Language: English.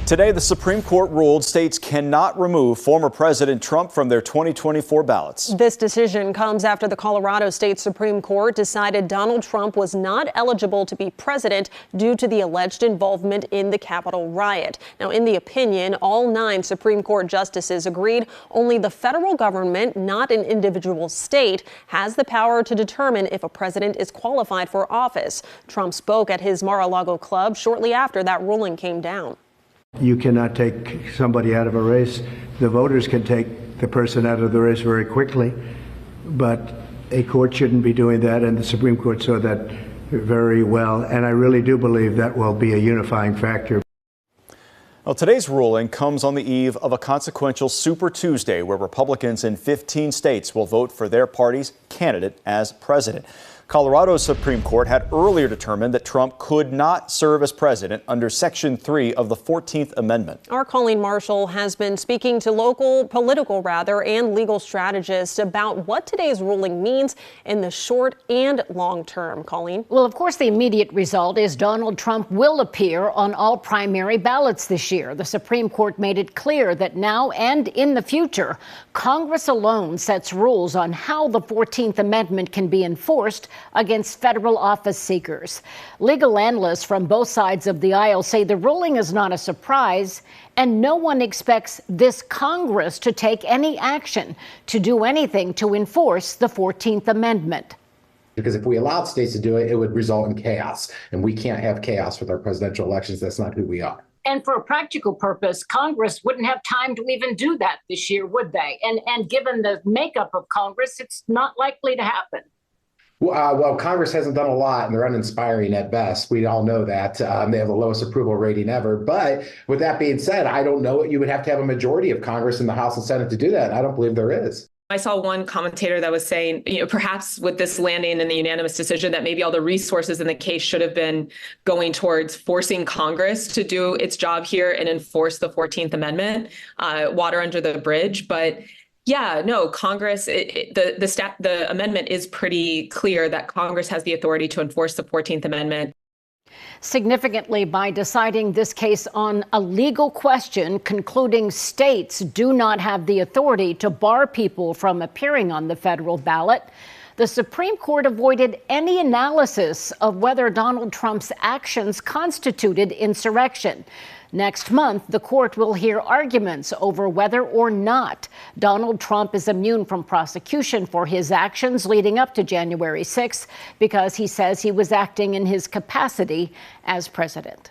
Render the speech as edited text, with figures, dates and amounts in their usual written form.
Today, the Supreme Court ruled states cannot remove former President Trump from their 2024 ballots. This decision comes after the Colorado State Supreme Court decided Donald Trump was not eligible to be president due to the alleged involvement in the Capitol riot. Now, in the opinion, all 9 Supreme Court justices agreed only the federal government, not an individual state, has the power to determine if a president is qualified for office. Trump spoke at his Mar-a-Lago club shortly after that ruling came down. You cannot take somebody out of a race. The voters can take the person out of the race very quickly, but a court shouldn't be doing that, and the Supreme Court saw that very well, and I really do believe that will be a unifying factor. Well, today's ruling comes on the eve of a consequential Super Tuesday where Republicans in 15 states will vote for their party's candidate as president. Colorado's Supreme Court had earlier determined that Trump could not serve as president under Section 3 of the 14th Amendment. Our Colleen Marshall has been speaking to local political and legal strategists about what today's ruling means in the short and long term. Colleen? Well, of course, the immediate result is Donald Trump will appear on all primary ballots this year. The Supreme Court made it clear that now and in the future, Congress alone sets rules on how the 14th Amendment can be enforced against federal office seekers. Legal analysts from both sides of the aisle say the ruling is not a surprise, and no one expects this Congress to take any action to do anything to enforce the 14th Amendment. Because if we allowed states to do it, it would result in chaos. And we can't have chaos with our presidential elections. That's not who we are. And for a practical purpose, Congress wouldn't have time to even do that this year, would they? And given the makeup of Congress, it's not likely to happen. Well, Congress hasn't done a lot, and they're uninspiring at best. We all know that. They have the lowest approval rating ever. But with that being said, I don't know. You would have to have a majority of Congress in the House and Senate to do that. I don't believe there is. I saw one commentator that was saying, perhaps with this landing and the unanimous decision that maybe all the resources in the case should have been going towards forcing Congress to do its job here and enforce the 14th Amendment, water under the bridge. But yeah, no, Congress, the amendment is pretty clear that Congress has the authority to enforce the 14th Amendment. Significantly, by deciding this case on a legal question, concluding states do not have the authority to bar people from appearing on the federal ballot, the Supreme Court avoided any analysis of whether Donald Trump's actions constituted insurrection. Next month, the court will hear arguments over whether or not Donald Trump is immune from prosecution for his actions leading up to January 6th because he says he was acting in his capacity as president.